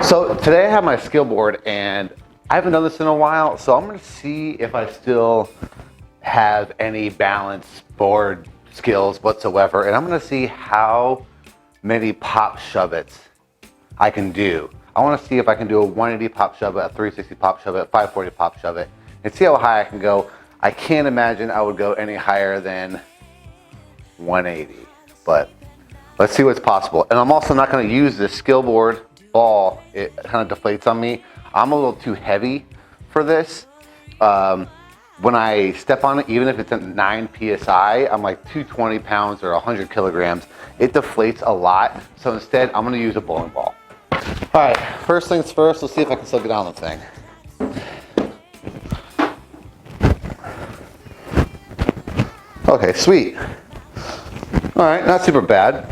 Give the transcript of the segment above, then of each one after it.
So today I have my skill board and I haven't done this in a while, so I'm gonna see if I still have any balance board skills whatsoever, and I'm gonna see how many pop shove-its I can do. I wanna see if I can do a 180 pop shove-it, a 360 pop shove-it, 540 pop shove-it, and see how high I can go. I can't imagine I would go any higher than 180, but let's see what's possible. And I'm also not gonna use this skill board ball. It kind of deflates on me. I'm a little too heavy for this. When I step on it, even if it's at 9 PSI, I'm like 220 pounds or 100 kilograms. It deflates a lot. So instead, I'm gonna use a bowling ball. All right, first things first, let's see if I can still get on the thing. Okay, sweet. All right, not super bad.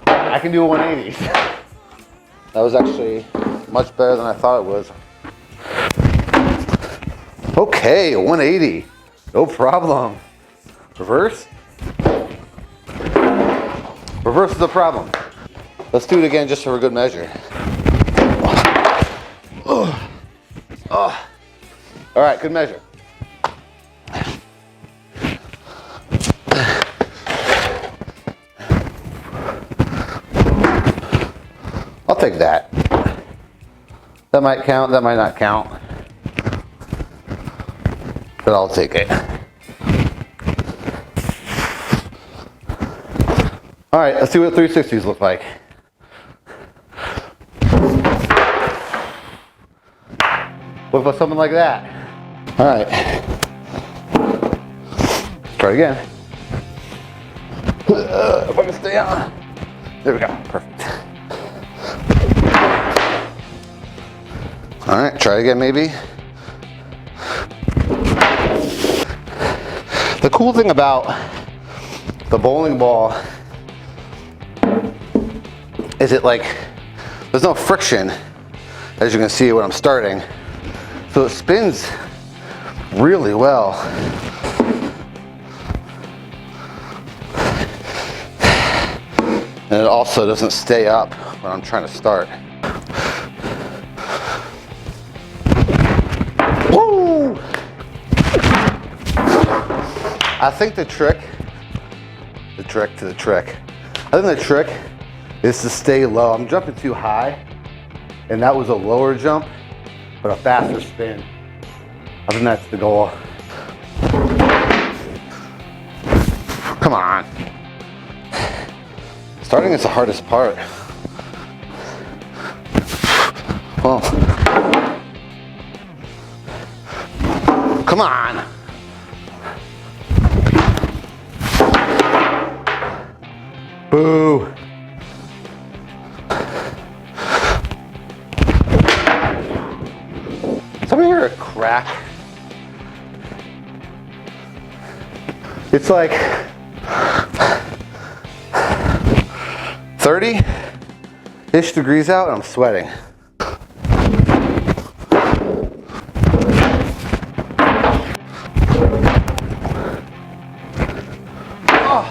I can do a 180. That was actually much better than I thought it was. Okay, 180, no problem. Reverse? Reverse is the problem. Let's do it again just for a good measure. Oh. Oh. All right, good measure. I'll take that. That might count, that might not count. But I'll take it. All right, let's see what 360s look like. What about something like that? All right. Let's try again. If I can stay on. There we go, perfect. All right, try again maybe. The cool thing about the bowling ball is there's no friction, as you can see when I'm starting. So it spins really well. And it also doesn't stay up when I'm trying to start. Woo! I think the trick is to stay low. I'm jumping too high, and that was a lower jump, but a faster spin. I think that's the goal. Come on. Starting is the hardest part. Oh. Come on. Boo. Somebody hear a crack? It's like 30-ish degrees out and I'm sweating. Oh.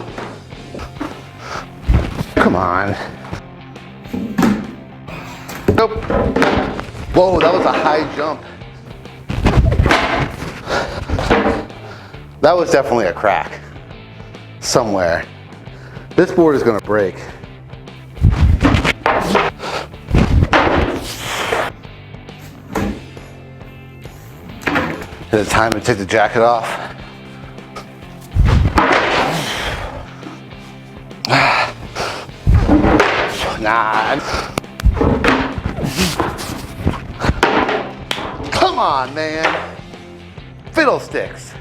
Come on. Nope. Whoa, that was a high jump. That was definitely a crack somewhere. This board is gonna break. Is it time to take the jacket off? Nah. Come on, man. Fiddlesticks.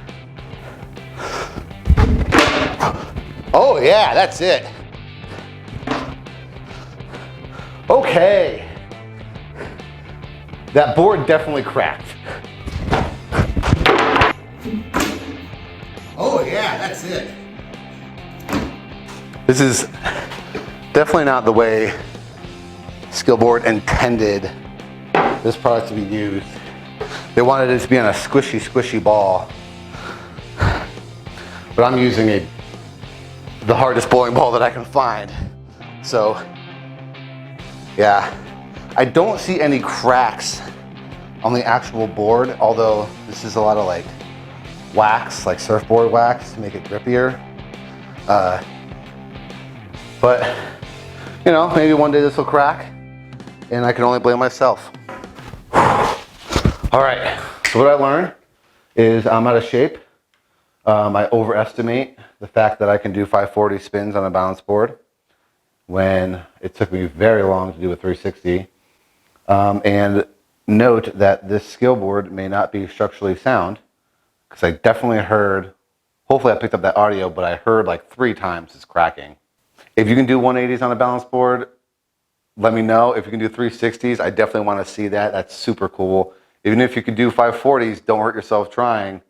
Oh yeah, that's it. Okay. That board definitely cracked. Oh yeah, that's it. This is definitely not the way Skillboard intended this product to be used. They wanted it to be on a squishy ball. But I'm using the hardest bowling ball that I can find. So, yeah, I don't see any cracks on the actual board, although this is a lot of like wax, like surfboard wax to make it grippier. But you know, maybe one day this will crack and I can only blame myself. All right, so what I learned is I'm out of shape. I overestimate the fact that I can do 540 spins on a balance board when it took me very long to do a 360. And note that this skill board may not be structurally sound, because I definitely heard, hopefully I picked up that audio, but I heard like 3 times it's cracking. If you can do 180s on a balance board, let me know. If you can do 360s, I definitely want to see that. That's super cool. Even if you can do 540s, don't hurt yourself trying.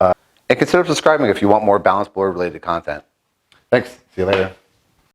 And consider subscribing if you want more balance board related content. Thanks. See you later.